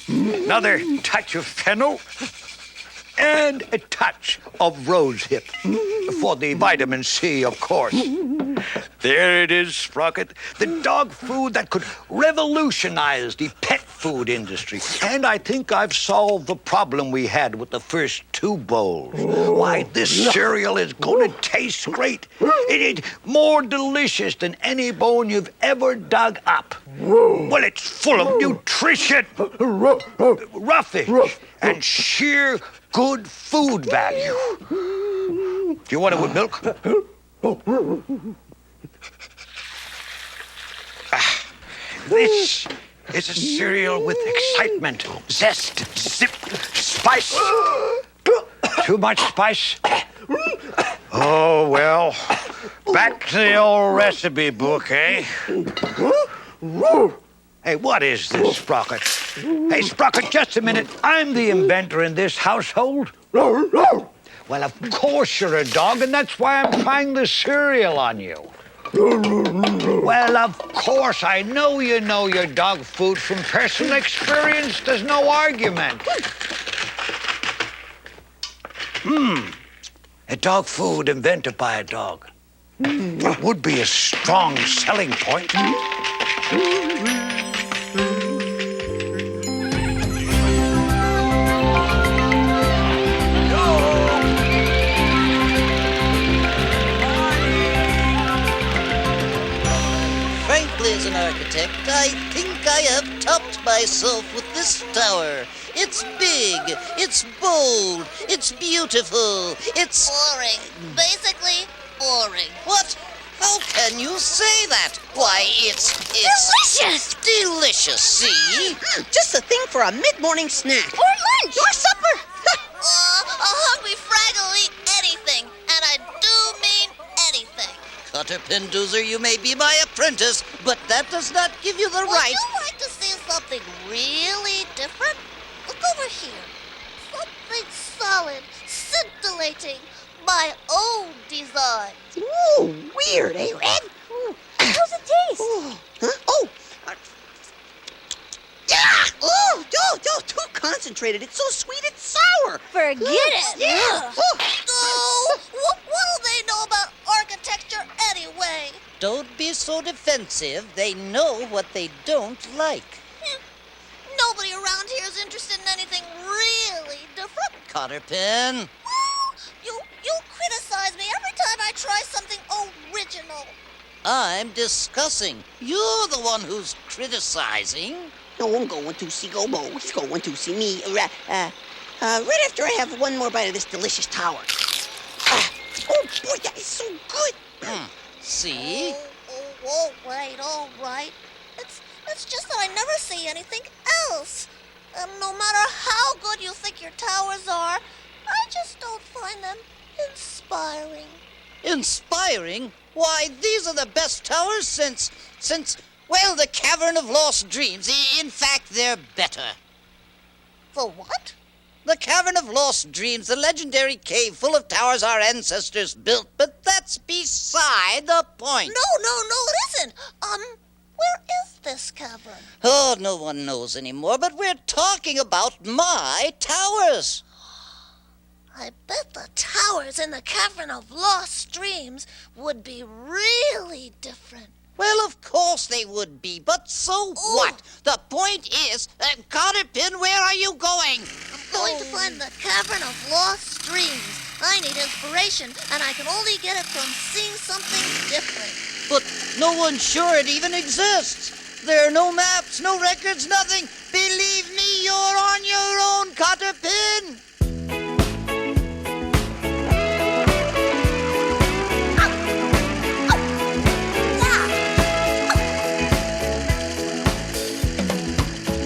Another touch of fennel. And a touch of rosehip. For the vitamin C, of course. There it is, Sprocket. The dog food that could revolutionize the pet food industry. And I think I've solved the problem we had with the first 2 bowls. Why, this cereal is going to taste great. It is more delicious than any bone you've ever dug up. Well, it's full of nutrition, roughage, and sheer good food value. Do you want it with milk? This is a cereal with excitement, zest, zip, spice. Too much spice? Oh, well, back to the old recipe book, eh? Hey, what is this, Sprocket? Hey, Sprocket, just a minute. I'm the inventor in this household. Well, of course you're a dog, and that's why I'm trying the cereal on you. Well, of course, I know you know your dog food from personal experience. There's no argument. A dog food invented by a dog. It would be a strong selling point. As an architect, I think I have topped myself with this tower. It's big, it's bold, it's beautiful, it's... Boring. Basically, boring. What? How can you say that? Why, it's... Delicious! Delicious, see? Just the thing for a mid-morning snack. Or lunch. Or supper. A hungry Fraggle will eat anything, and I do mean anything. Cutter Pendoozer, you may be my apprentice, but that does not give you the right... Would you like to see something really different? Look over here. Something solid, scintillating, my own design. Ooh, weird, eh, Red? How's it taste? Huh? Oh! Yeah! Oh, too concentrated. It's so sweet, it's sour. Forget it. Yeah. Oh, what'll they know about architecture anyway? Don't be so defensive. They know what they don't like. Nobody around here is interested in anything really different. Cotterpin. You criticize me every time I try something original. I'm discussing. You're the one who's criticizing. No, I'm going to see Gobo. He's going to see me. Right after I have one more bite of this delicious tower. Oh, boy, that is so good. See? Oh, all right. It's just that I never see anything else. No matter how good you think your towers are, I just don't find them inspiring. Inspiring? Why, these are the best towers since, well, the Cavern of Lost Dreams. In fact, they're better. The what? The Cavern of Lost Dreams, the legendary cave full of towers our ancestors built, but that's beside the point. No, it isn't. Where is this cavern? Oh, no one knows anymore, but we're talking about my towers. I bet the towers in the Cavern of Lost Dreams would be really different. Well, of course they would be, but so what? The point is, Cotterpin, where are you going? I'm going to find the Cavern of Lost Dreams. I need inspiration, and I can only get it from seeing something different. But no one's sure it even exists. There are no maps, no records, nothing. Believe me, you're on your own, Cotterpin.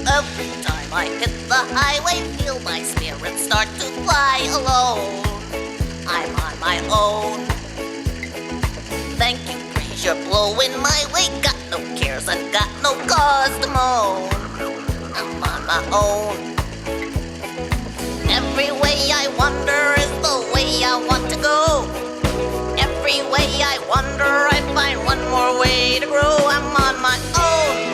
Every time I hit the highway, feel my spirit start to fly alone. I'm on my own. Thank you, breeze, you're blowing my way. Got no cares and got no cause to moan. I'm on my own. Every way I wander is the way I want to go. Every way I wander, I find one more way to grow. I'm on my own.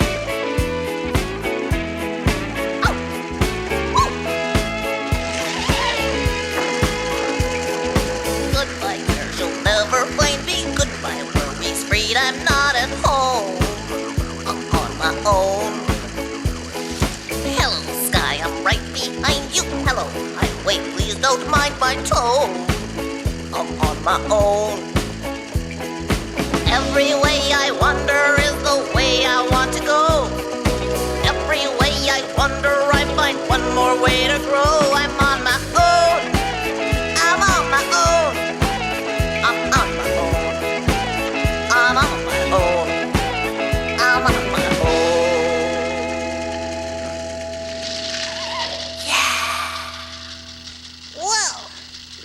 don't mind my tone. I'm on my own. Every way I wander is the way I want to go. Every way I wander, I find one more way to grow. I'm on my own. I'm on my own. I'm on my own. I'm on my own. I'm on my own. Well,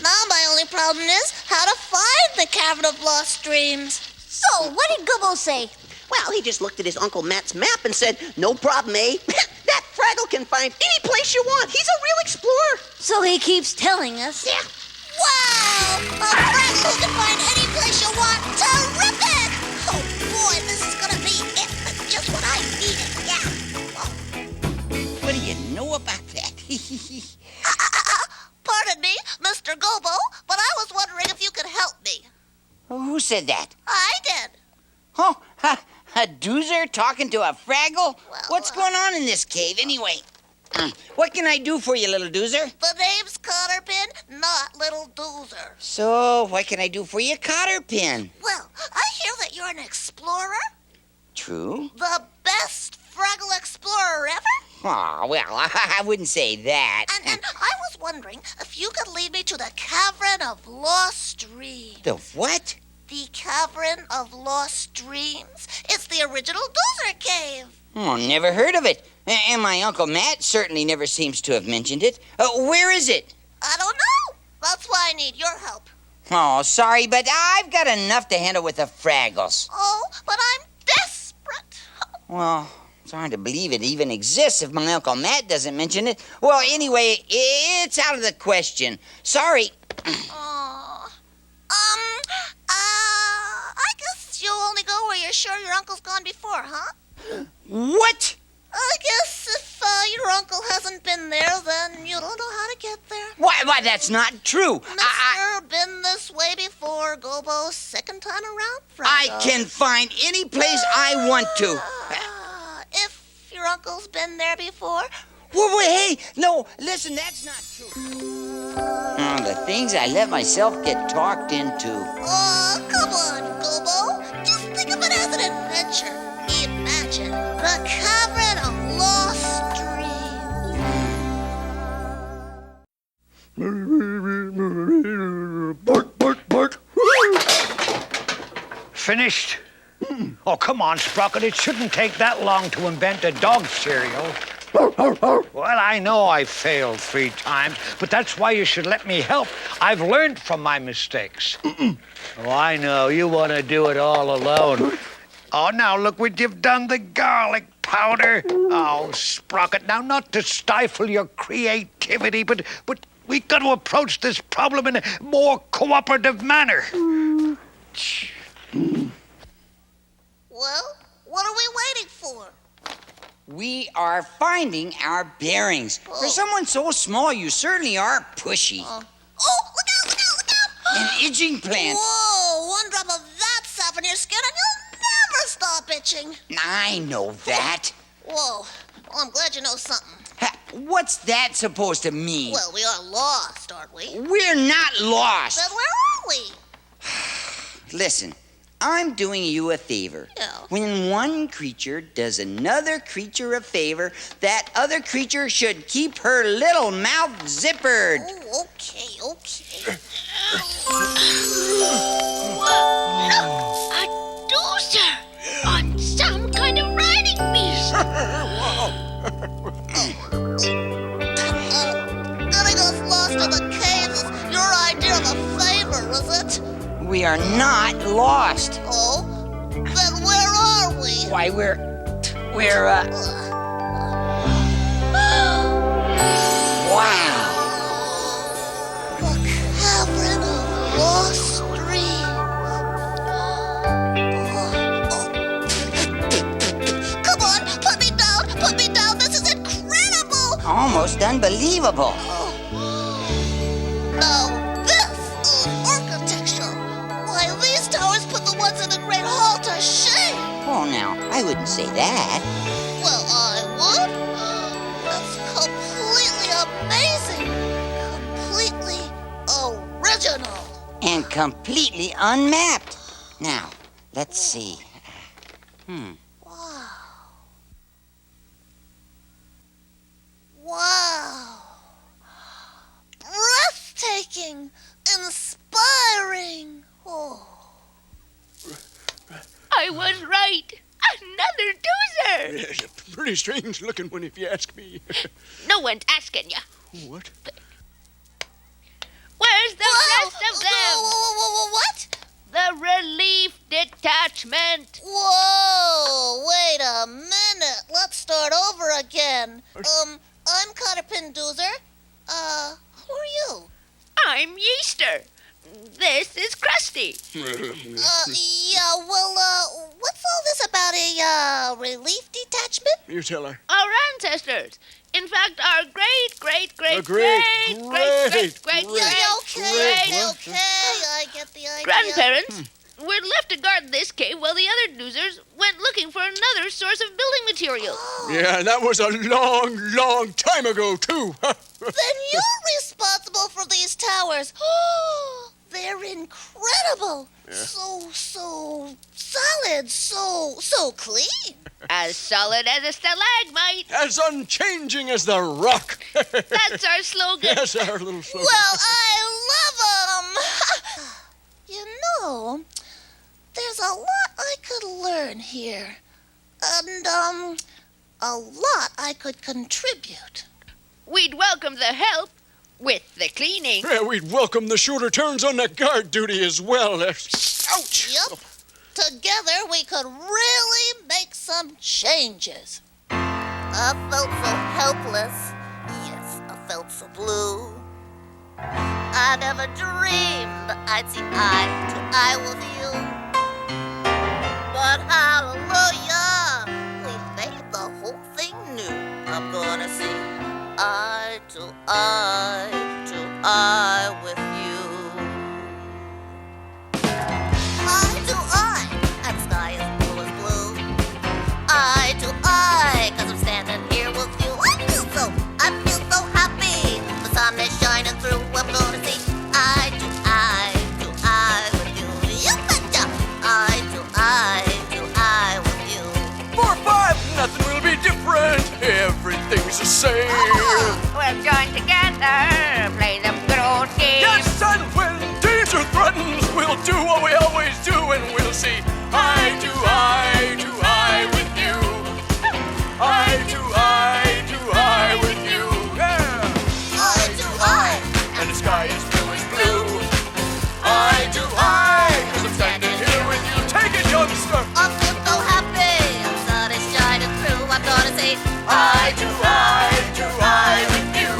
now my only problem is how to find the Cavern of Lost Dreams. So, what did Gumbo say? Well, he just looked at his Uncle Matt's map and said, "No problem, eh? That Fraggle can find any place you want. He's a real explorer." So he keeps telling us. Yeah. Wow! A Fraggle who can find any place you want. Terrific! Oh boy, this is gonna be it. Just what I needed. Yeah. What do you know about that? Pardon me, Mr. Gobo, but I was wondering if you could help me. Who said that? I did. Oh, a doozer talking to a Fraggle? Well, What's going on in this cave anyway? What can I do for you, little doozer? The name's Cotterpin, not Little Doozer. So, what can I do for you, Cotterpin? Well, I hear that you're an explorer. True. The best Fraggle explorer ever. Oh, well, I wouldn't say that. And I was wondering if you could lead me to the Cavern of Lost Dreams. The what? The Cavern of Lost Dreams. It's the original Doozer Cave. Oh, never heard of it. And my Uncle Matt certainly never seems to have mentioned it. Where is it? I don't know. That's why I need your help. Oh, sorry, but I've got enough to handle with the Fraggles. Oh, but I'm desperate. Well, it's hard to believe it even exists if my Uncle Matt doesn't mention it. Well, anyway, it's out of the question. Sorry. I guess you'll only go where you're sure your uncle's gone before, huh? What? I guess if your uncle hasn't been there, then you don't know how to get there. Why, that's not true. Mister, been this way before, Gobo's second time around, I Fraggle. can find any place I want to. If your uncle's been there before, Wait, hey, no, listen, that's not true. The things I let myself get talked into. oh, come on, Gobo. Just think of it as an adventure. Imagine the Cavern of Lost Dreams. Bark, bark, bark. Finished? Oh, come on, Sprocket. It shouldn't take that long to invent a dog cereal. Well, I know I failed 3 times, but that's why you should let me help. I've learned from my mistakes. Oh, I know. You want to do it all alone. Oh, now look what you've done, the garlic powder. Oh, Sprocket, now not to stifle your creativity, but we've got to approach this problem in a more cooperative manner. Well, what are we waiting for? We are finding our bearings. For someone so small, you certainly are pushy. Oh, look out, look out, look out! An itching plant. Whoa, one drop of that sap in your skin and you'll never stop itching. I know that. Whoa, well, I'm glad you know something. What's that supposed to mean? Well, we are lost, aren't we? We're not lost. Then where are we? Listen, I'm doing you a favor. Yeah. When one creature does another creature a favor, that other creature should keep her little mouth zippered. Oh, okay, okay. A doozer on some kind of riding beast. Getting us lost in the caves is your idea of a favor, is it? We are not lost. Oh, then where are we? Why, we're wow. The Cavern of Lost Dreams. Come on, put me down. This is incredible. Almost unbelievable. Now, this is architecture. Why, these towers put the ones in the Great Hall to shame. Oh, now, I wouldn't say that. Well, I would. That's completely amazing. Completely completely unmapped. Now, let's see. Wow. Breathtaking. Inspiring. Oh. I was right. Another doozer. Yes, a pretty strange looking one, if you ask me. No one's asking you. What? Where's the rest of them? What? The relief detachment. Whoa, wait a minute. Let's start over again. I'm Cotterpin Doozer. Who are you? I'm Yeaster. This is Krusty. Yeah, well, what's all this about a, relief detachment? You tell her. Our ancestors. In fact, our great. Yeah, okay, I get the idea. Grandparents were left to guard this cave while the other doozers went looking for another source of building material. Yeah, that was a long, long time ago, too. Then you're responsible for these towers. They're incredible. Yeah. So solid, so clean. As solid as a stalagmite. As unchanging as the rock. That's our slogan. That's our little slogan. Well, I love 'em. You know, there's a lot I could learn here. And, a lot I could contribute. We'd welcome the help with the cleaning. Yeah, we'd welcome the shorter turns on the guard duty as well. Ouch! Yep. Together we could really make some changes. I felt so helpless. Yes, I felt so blue. I never dreamed I'd see eye to eye with you. But hallelujah, we made the whole thing new. I'm gonna see eye to eye with you. Eye to eye, and the sky is blue as blue. Eye to eye, 'cause I'm standing here with you. I feel so happy. The sun is shining through. I'm gonna see eye to eye with you. You betcha! Eye to eye with you. 4-5, nothing will be different. Everything's the same. We'll join together, play them good old games. Yes, and when danger threatens, we'll do what we always do, and we'll see eye to eye with you. Eye to eye with you. Yeah. Eye to eye. And the sky is blue as blue. Eye to eye, 'cause I'm standing here with you. Take it, youngster. I feel so happy. The sun is shining through. I'm gonna say Eye to eye with you.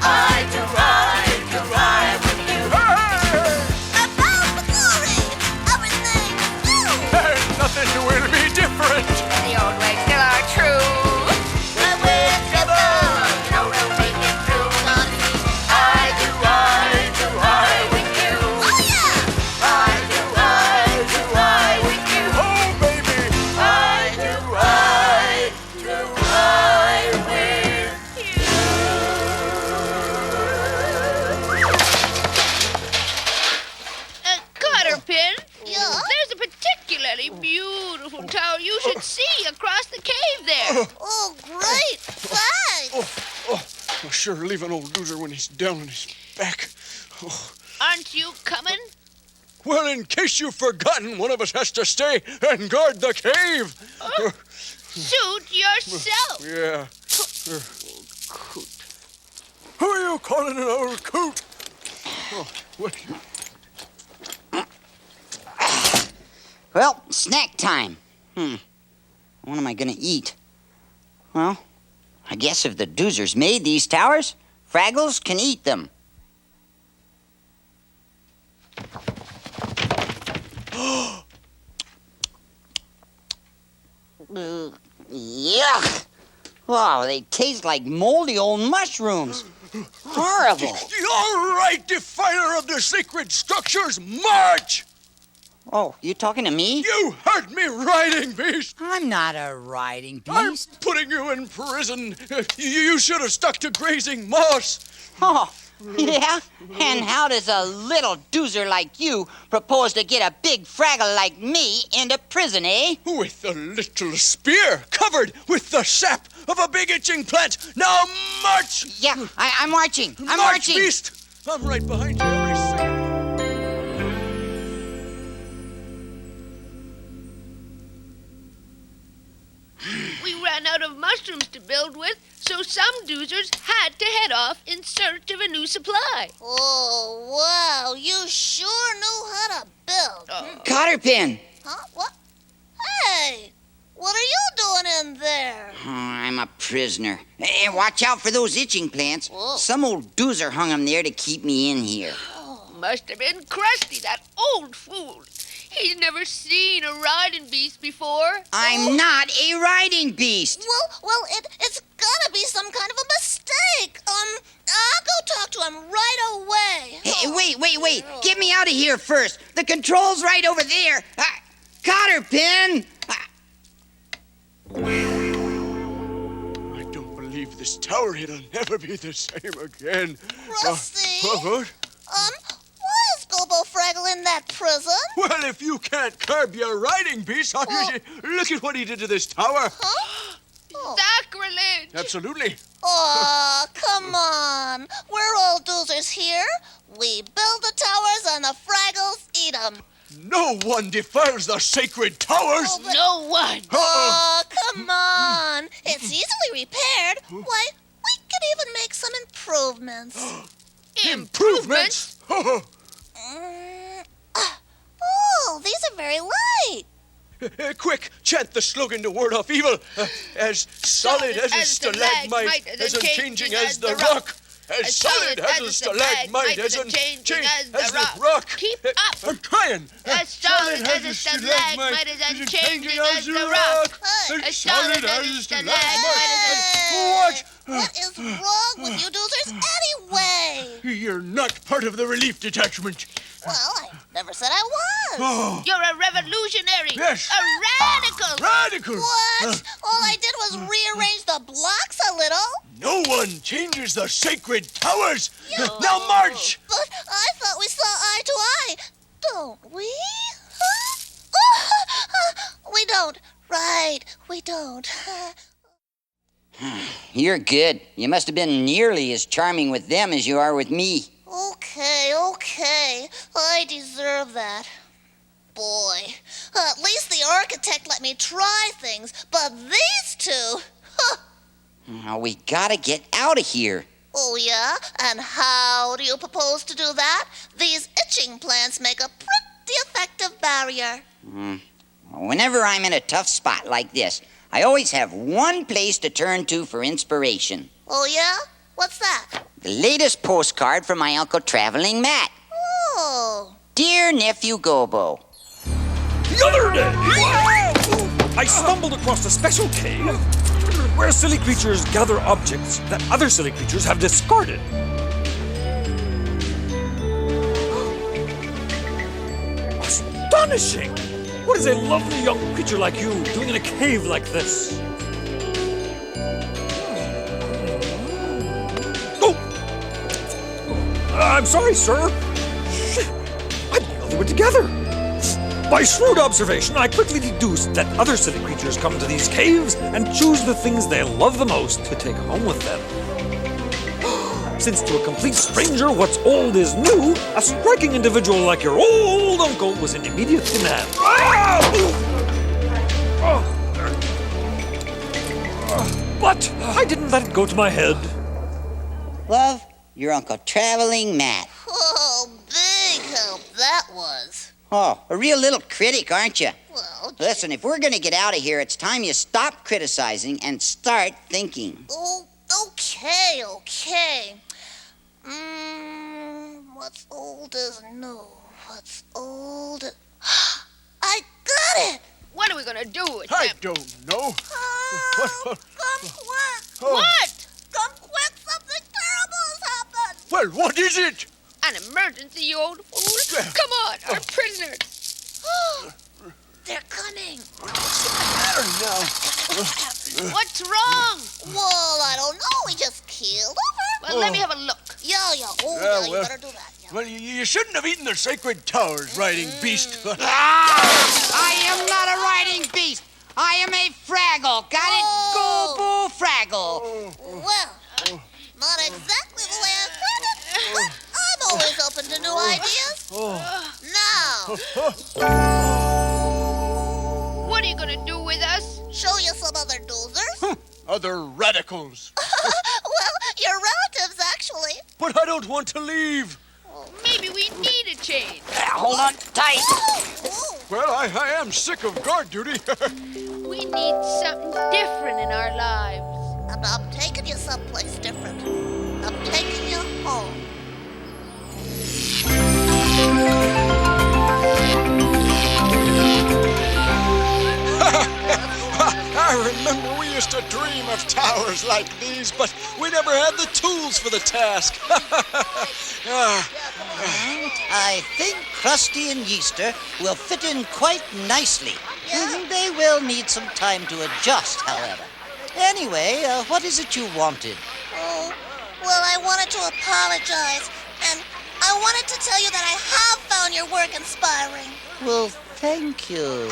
Eye to eye with you. Hey! I found the glory. Everything's new. And nothing will be different. The old ways still are true. When we're together, You know we'll make it through. gonna see Eye to eye with you. oh yeah. Eye to eye with you. Oh, baby. Eye to eye with you. Cotterpin, Yeah? there's a particularly beautiful tower you should see across the cave there. Oh, great. Thanks. Oh, sure, leave an old loser when he's down on his back. Oh. Aren't you coming? Well, in case you've forgotten, one of us has to stay and guard the cave. Suit yourself. Yeah. Who are you calling an old coot? Oh, what? Well, snack time. What am I gonna eat? Well, I guess if the doozers made these towers, Fraggles can eat them. Yuck! Wow, they taste like moldy old mushrooms. Horrible. All right, defiler of the sacred structures, march! Oh, you talking to me? You heard me, riding beast! I'm not a riding I'm beast. putting you in prison. You should have stuck to grazing moss. Oh, Yeah? And how does a little doozer like you propose to get a big Fraggle like me into prison, eh? With a little spear covered with the sap of a big itching plant. Now march! Yeah, I'm marching. I'm March, marching. beast! I'm right behind you every second. We ran out of mushrooms to build with, so some doozers had to head off in search of a new supply. Oh, wow, you sure knew how to build. Cotter pin. Huh? What? Hey, what are you doing in there? Oh, I'm a prisoner. Hey, watch out for those itching plants. Whoa. Some old doozer hung them there to keep me in here. Must have been Krusty, that old fool. He's never seen a riding beast before. I'm not a riding beast. Well, it's gotta be some kind of a mistake. I'll go talk to him right away. Hey, wait. Get me out of here first. The control's right over there. Cotter pin. I don't believe this tower. It'll never be the same again. Krusty? What? Why is Gobo Fraggle in that prison? Well, if you can't curb your riding beast, look at what he did to this tower. Huh? Sacrilege! Absolutely. Aw, come on. We're all doozers here. We build the towers and the Fraggles eat them. No one defiles the sacred towers. No one! Aw, come on. It's easily repaired. Why, we could even make some improvements. Improvements? Oh, these are very light. Quick, chant the slogan to ward off evil. As solid as a stalagmite, as unchanging as the rock. As solid as a stalagmite, as unchanging as the rock. Keep up! I'm trying. As solid as a stalagmite, as unchanging as the rock. As solid as a stalagmite. What? What is wrong with you doozers anyway? You're not part of the relief detachment. Well, I never said I was. Oh, You're a revolutionary! Yes. A radical! radical. What? All I did was rearrange the blocks a little. No one changes the sacred towers. Now march. But I thought we saw eye to eye. Don't we? Huh? We don't. Right, we don't. You're good. You must have been nearly as charming with them as you are with me. Okay. I deserve that. Boy, at least the architect let me try things, but these two, huh. Now, we gotta get out of here. Oh, yeah? And how do you propose to do that? These itching plants make a pretty effective barrier. Whenever I'm in a tough spot like this, I always have one place to turn to for inspiration. Oh, yeah? What's that? The latest postcard from my Uncle Traveling Matt. Oh. Dear Nephew Gobo, The other day, I stumbled across a special cave where silly creatures gather objects that other silly creatures have discarded. Astonishing! What is a lovely young creature like you doing in a cave like this? Oh! I'm sorry, sir. I didn't know they were together. By shrewd observation, I quickly deduced that other silly creatures come to these caves and choose the things they love the most to take home with them. Since to a complete stranger what's old is new, a striking individual like your old uncle was in immediate demand. But I didn't let it go to my head. love, your Uncle Traveling Matt. Oh, big help that was. Oh, a real little critic, aren't you? Well, Listen, if we're going to get out of here, it's time you stop criticizing and start thinking. oh, okay. What's old is new. What's old? I got it! What are we gonna do with I them? don't know. Come quick! What? Come quick! Something terrible has happened! Well, what is it? An emergency, you old fool. Come on, our prisoners. They're coming! Matter now. What's wrong? Well, I don't know. We just keeled over. Well, let me have a look. Yeah. Oh, Yeah, yeah, well. you better do that. Yeah. Well, you shouldn't have eaten the sacred towers, riding beast. I am not a riding beast. I am a Fraggle. Got it? Go, boo, Fraggle. Well, not exactly the way I planned it, but I'm always open to new ideas. Now, What are you gonna do with us? show you some other doozers. Other radicals. Well, your relatives, actually. But I don't want to leave. Maybe we need a change. Hold on tight. Oh, Well, I am sick of guard duty. We need something different in our lives. I'm taking you someplace different. I'm taking you home. I remember we used to dream of towers like these, but we never had the tools for the task. I think Krusty and Yeaster will fit in quite nicely. They will need some time to adjust, however. Anyway, what is it you wanted? Oh, well, I wanted to apologize, and I wanted to tell you that I have found your work inspiring. Well, thank you. And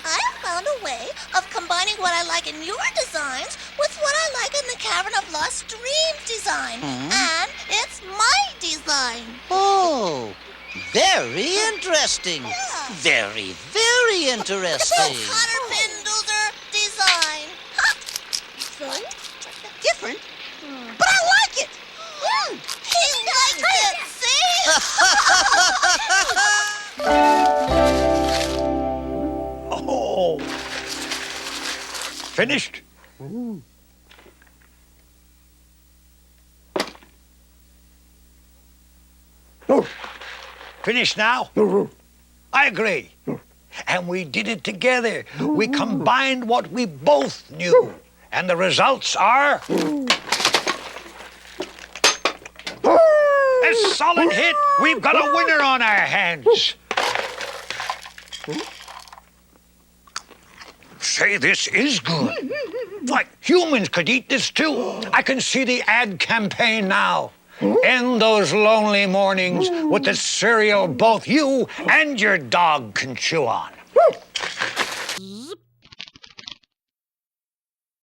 I found a way of combining what I like in your designs with what I like in the Cavern of Lost Dreams design. And it's my design. Oh, very interesting. Yeah. Very, very interesting. Cotter Pin Doozer design. Different? Different? But I like it! He liked it, see? Oh. Finished? Finished now? I agree. And we did it together. We combined what we both knew. And the results are... a solid hit. We've got a winner on our hands. Say, this is good. Like, humans could eat this too. I can see the ad campaign now. End those lonely mornings with the cereal both you and your dog can chew on.